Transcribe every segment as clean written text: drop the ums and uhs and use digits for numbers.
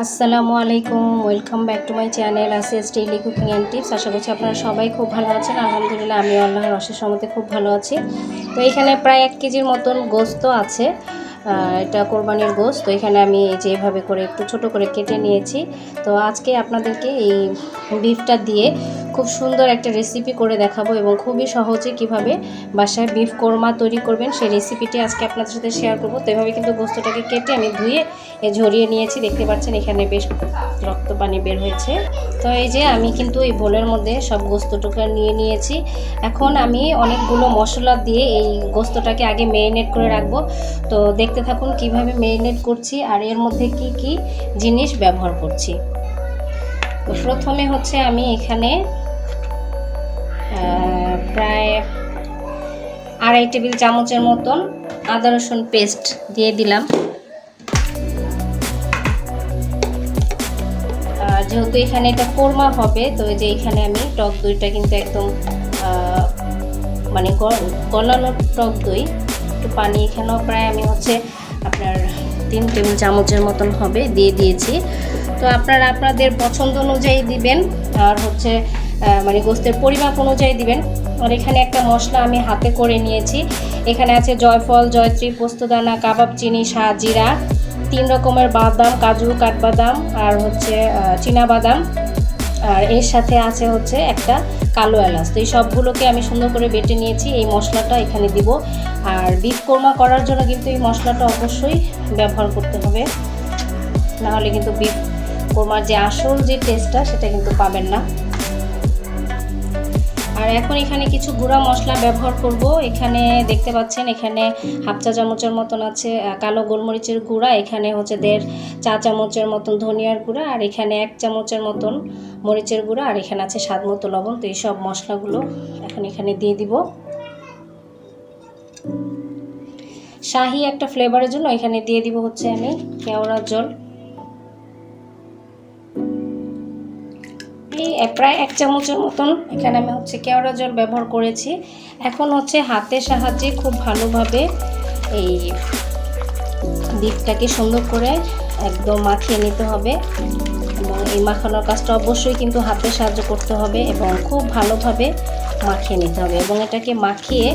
আসসালামুআলাইকুম, welcome back to my channel Asiya's daily cooking and tips. আশা করছি আপনারা সবাই খুব ভালো আছেন। আলহামদুলিল্লাহ আমি আল্লাহর অশেষ রহমতে খুব ভালো আছি। তো এখানে প্রায় 1 কেজির মতন গোস্ত আছে। এটা কোরবানির গোস্ত। তো এখানে আমি যেভাবে করে একটু ছোট করে কেটে নিয়েছি। তো আজকে আপনাদেরকে এই বিফটা দিয়ে খুব সুন্দর একটা রেসিপি করে দেখাবো এবং খুবই সহজে কিভাবে বাসায় বিফ কোরমা তৈরি করবেন সেই রেসিপিটি আজকে আপনাদের সাথে শেয়ার করব। তো এভাবে কিন্তু গোস্তটাকে কেটে আমি ধুয়ে ঝরিয়ে নিয়েছি। দেখতে পাচ্ছেন এখানে বেশ রক্ত পানি বের হয়েছে। তো এই যে আমি কিন্তু এই বোলের মধ্যে সব গোস্তটুকু নিয়ে নিয়েছি। এখন আমি অনেকগুলো মশলা দিয়ে এই গোস্তটাকে আগে ম্যারিনেট করে রাখবো। তো দেখতে থাকুন কিভাবে ম্যারিনেট করছি আর এর মধ্যে কি কি জিনিস ব্যবহার করছি। তো প্রথমে হচ্ছে আমি এখানে প্রায় 2.5 টেবিল চামচের মতন আদা রসুন পেস্ট দিয়ে দিলাম। যেহেতু এখানে এটা কোরমা হবে, তো এই যে এখানে আমি টক দইটা কিন্তু একদম মানে গলানো টক দই, একটু পানি এখানেও প্রায় আমি হচ্ছে আপনার 3 টেবিল চামচের মতন হবে দিয়ে দিয়েছি। তো আপনারা আপনাদের পছন্দ অনুযায়ী দিবেন আর হচ্ছে মানে গোস্তের পরিমাপ অনুযায়ী দিবেন। আর এখানে একটা মশলা আমি হাতে করে নিয়েছি। এখানে আছে জয়ফল, জয়ত্রী, পোস্তদানা, কাবাব চিনি, জিরা, 3 রকমের বাদাম, কাজু, কাঠবাদাম আর হচ্ছে চীনা বাদাম, আর এর সাথে আছে হচ্ছে একটা কালো এলাচ। তো এই সবগুলোকে আমি সুন্দর করে বেটে নিয়েছি। এই মশলাটা এখানে দিব। আর বিফ কোরমা করার জন্য কিন্তু এই মশলাটা অবশ্যই ব্যবহার করতে হবে, নাহলে কিন্তু বিফ কোরমার যে আসল যে টেস্টটা সেটা কিন্তু পাবেন না। আর এখন এখানে কিছু গুঁড়া মশলা ব্যবহার করব। এখানে দেখতে পাচ্ছেন এখানে 1/2 চা চামচের মতন আছে কালো গোলমরিচের গুঁড়া, এখানে হচ্ছে 1.5 চা চামচের মতন ধনিয়ার গুঁড়া, আর এখানে 1 চামচের মতন মরিচের গুঁড়া, আর এখানে আছে স্বাদ মতো লবণ। তো এই সব মশলাগুলো এখন এখানে দিয়ে দিব। শাহি একটা ফ্লেভারের জন্য এখানে দিয়ে দিব হচ্ছে আমি কেওড়া জল, প্রায় 1 চামচের মতন এখানে আমি হচ্ছে কেওড়া জল ব্যবহার করেছি। এখন হচ্ছে হাতের সাহায্যে খুব ভালোভাবে এই বিফটাকে সুন্দর করে একদম মাখিয়ে নিতে হবে এবং এই মাখানোর কাজটা অবশ্যই কিন্তু হাতের সাহায্য করতে হবে এবং খুব ভালোভাবে মাখিয়ে নিতে হবে। এবং এটাকে মাখিয়ে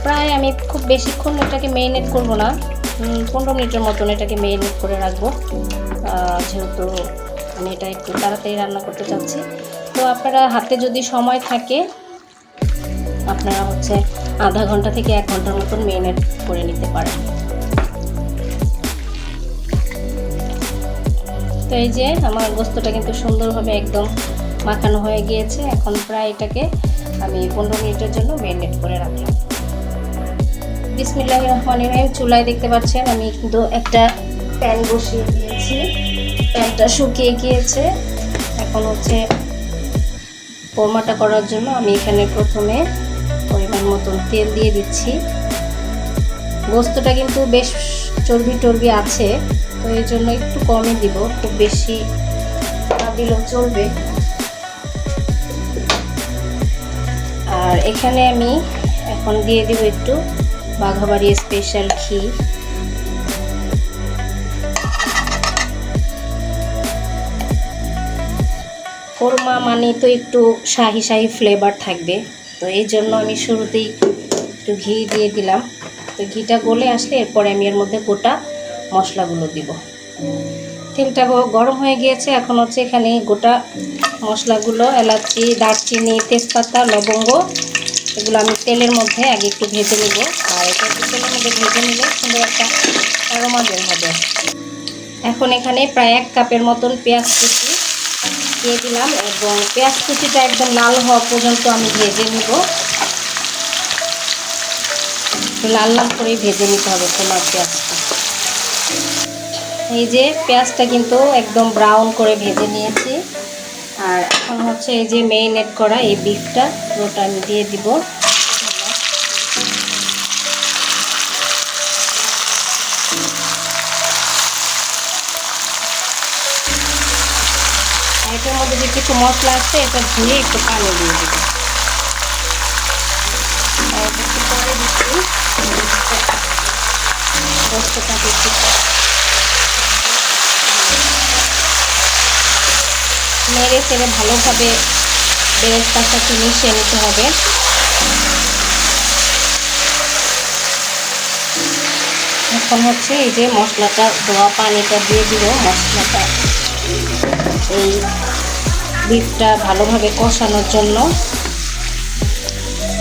প্রায় আমি খুব বেশিক্ষণ এটাকে ম্যারিনেট করব না, 15 মিনিটের মতন এটাকে ম্যারিনেট করে রাখবো, যেহেতু আমি এটা একটু তাড়াতাড়ি রান্না করতে চাচ্ছি। তো আপনারা হাতে যদি সময় থাকে আপনারা হচ্ছে আধা ঘন্টা থেকে 1 ঘন্টার মতন ম্যারিনেট করে নিতে পারেন। তো এই যে আমার গোস্তটা কিন্তু সুন্দরভাবে একদম মাখানো হয়ে গিয়েছে। এখন প্রায় এটাকে আমি 15 মিনিটের জন্য ম্যারিনেট করে রাখলাম। বিসমিল্লাহির রহমানির রহিম। চুলায় দেখতে পাচ্ছেন আমি কিন্তু একটা প্যান বসিয়ে দিয়েছি, প্যানটা শুকিয়ে গিয়েছে। এখন হচ্ছে কোরমাটা করার জন্য আমি এখানে প্রথমে পরিমাণ মতন তেল দিয়ে দিচ্ছি। গোস্তটা কিন্তু বেশ চর্বি আছে, তো এই জন্য একটু কমই দিব, খুব বেশি না দিলেও চলবে। আর এখানে আমি এখন দিয়ে দিব একটু বাঘাবাড়ি স্পেশাল ঘি। কোরমা মানে তো একটু শাহি শাহি ফ্লেভার থাকবে, তো এই জন্য আমি শুরুতেই একটু ঘি দিয়ে দিলাম। তো ঘিটা গলে আসলে এরপরে আমি এর মধ্যে গোটা মশলাগুলো দিব। তেলটা গরম হয়ে গিয়েছে। এখন হচ্ছে এখানে গোটা মশলাগুলো এলাচি, দারচিনি, তেজপাতা, লবঙ্গ, এগুলো আমি তেলের মধ্যে আগে একটু ভেজে নেব। আর এটা একটু তেলের মধ্যে ভেজে নিলে সুন্দর একটা অ্যারোমা বের হবে। এখন এখানে প্রায় 1 কাপের মতন পেঁয়াজ কুচি দিয়ে দিলাম এবং পেঁয়াজ কুচিটা একদম লাল হওয়া পর্যন্ত আমি ভেজে নেব। লাল লাল করেই ভেজে নিতে হবে তোমার পেঁয়াজটা। এই যে পেঁয়াজটা কিন্তু একদম ব্রাউন করে ভেজে নিয়েছি। আর এখন হচ্ছে এই যে ম্যারিনেট করা এই বিফটা পুরোটা আমি দিয়ে দিব। এটার মধ্যে যে কিছু মশলা আছে এটা ধুয়ে একটু পানি দিয়ে দিব। একটু পরে দিচ্ছি গোস্তটাকে একটু নেড়ে চেড়ে ভালোভাবে বেরেস্তার সাথে মিশিয়ে নিতে হবে। এখন হচ্ছে এই যে মশলাটা ধোয়া পানিটা দিয়ে দিব। মশলাটা এই বিফটা ভালোভাবে কষানোর জন্য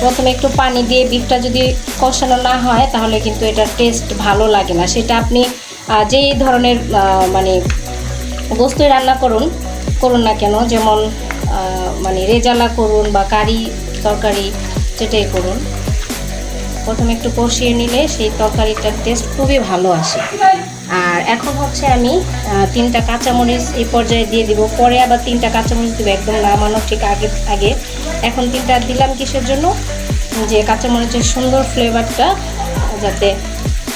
প্রথমে একটু পানি দিয়ে বিফটা যদি কষানো না হয় তাহলে কিন্তু এটার টেস্ট ভালো লাগে না। সেটা আপনি যেই ধরনের মানে গোস্তই রান্না করুন না কেন, যেমন মানে রেজালা করুন বা কারি তরকারি যেটাই করুন, প্রথমে একটু কষিয়ে নিলে সেই তরকারিটার টেস্ট খুবই ভালো আসে। আর এখন হচ্ছে আমি 3টা কাঁচামরিচ এই পর্যায়ে দিয়ে দিব। পরে আবার 3টা কাঁচামরিচ দিব, একদম নামানোর ঠিক আগে। এখন 3টা দিলাম কিসের জন্য, যে কাঁচামরিচের সুন্দর ফ্লেভারটা যাতে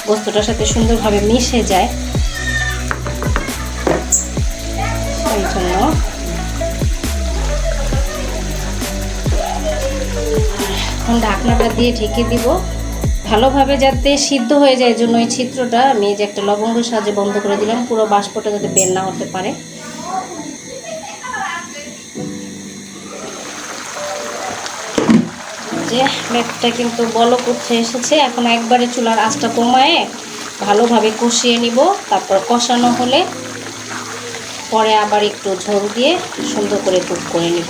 গোস্তটার সাথে সুন্দরভাবে মিশে যায়, এই জন্য। এখন ঢাকনাটা দিয়ে ঢেকে দিব ভালোভাবে যাতে সিদ্ধ হয়ে যায়। এই জন্য এই ছিদ্রটা আমি যে একটা লবঙ্গের সাহায্যে বন্ধ করে দিলাম, পুরো বাষ্পটা যাতে বের না হতে পারে। যে ব্যাগটা কিন্তু বলক উঠে এসেছে। এখন একবারে চুলার আঁচটা কমায়ে ভালোভাবে কষিয়ে নিব। তারপর কষানো হলে পরে আবার একটু ঝোল দিয়ে সুন্দর করে কুক করে নিব।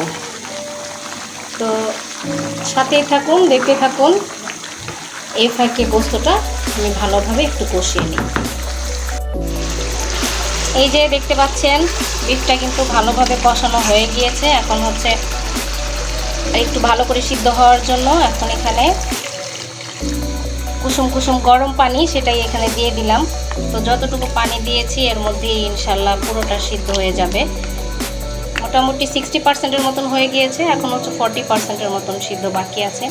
তো সাথেই থাকুন, দেখতে থাকুন। এই ফাঁকে গোস্তটা আমি ভালোভাবে একটু কষিয়ে নিই। এই যে দেখতে পাচ্ছেন বিফটা কিন্তু ভালোভাবে কষানো হয়ে গিয়েছে। এখন হচ্ছে একটু ভালো করে সিদ্ধ হওয়ার জন্য এখন এখানে কুসুম কুসুম গরম পানি সেটাই এখানে দিয়ে দিলাম। তো যতটুকু পানি দিয়েছি এর মধ্যে ইনশাল্লাহ পুরোটা সিদ্ধ হয়ে যাবে। মোটামুটি 60%-এর মতন হয়ে গিয়েছে, এখন হচ্ছে 40%-এর মতন সিদ্ধ বাকি আছে।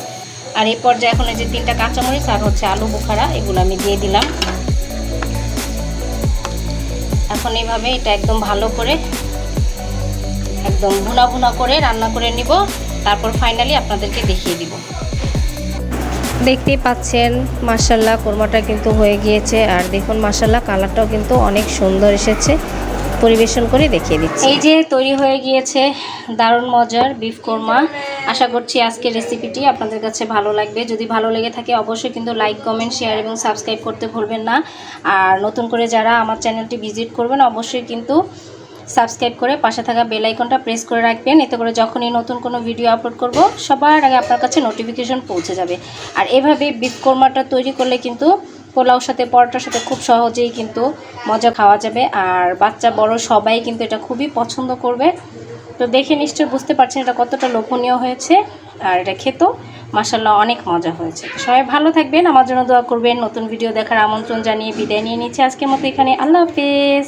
আর এই পর্যায়ে এখন এই যে 3টা কাঁচামরিচ আর হচ্ছে আলু বোখারা এগুলো আমি দিয়ে দিলাম। এখন এইভাবে এটা একদম ভালো করে একদম ভুনা ভুনা করে রান্না করে নিব। তারপর ফাইনালি আপনাদেরকে দেখিয়ে দিব। দেখতেই পাচ্ছেন মাশাআল্লাহ কোরমাটা কিন্তু হয়ে গিয়েছে। আর দেখুন মাশাআল্লাহ কালারটাও কিন্তু অনেক সুন্দর এসেছে। পরিবেশন করে দেখিয়ে দিচ্ছি। এই যে তৈরি হয়ে গিয়েছে দারুণ মজার বিফ কোরমা। আশা করছি আজকের রেসিপিটি আপনাদের কাছে ভালো লাগবে। যদি ভালো লেগে থাকে অবশ্যই কিন্তু লাইক, কমেন্ট, শেয়ার এবং সাবস্ক্রাইব করতে ভুলবেন না। আর নতুন করে যারা আমার চ্যানেলটি ভিজিট করবেন অবশ্যই কিন্তু সাবস্ক্রাইব করে পাশে থাকা বেল আইকনটা প্রেস করে রাখবেন। এতে করে যখনই নতুন কোনো ভিডিও আপলোড করব সবার আগে আপনার কাছে নোটিফিকেশন পৌঁছে যাবে। আর এভাবে বিফ কোরমাটা তৈরি করলে কিন্তু পোলাওর সাথে পরোটার সাথে খুব সহজেই কিন্তু মজা খাওয়া যাবে। আর বাচ্চা বড় সবাই কিন্তু এটা খুবই পছন্দ করবে। তো দেখে নিশ্চয়ই বুঝতে পারছেন এটা কতটা লোভনীয় হয়েছে। আর এটা খেতেও মাশাআল্লাহ অনেক মজা হয়েছে। তো সবাই ভালো থাকবেন, আমার জন্য দোয়া করবেন। নতুন ভিডিও দেখার আমন্ত্রণ জানিয়ে বিদায় নিয়ে নিচ্ছি আজকের মতো এখানে। আল্লাহ হাফেজ।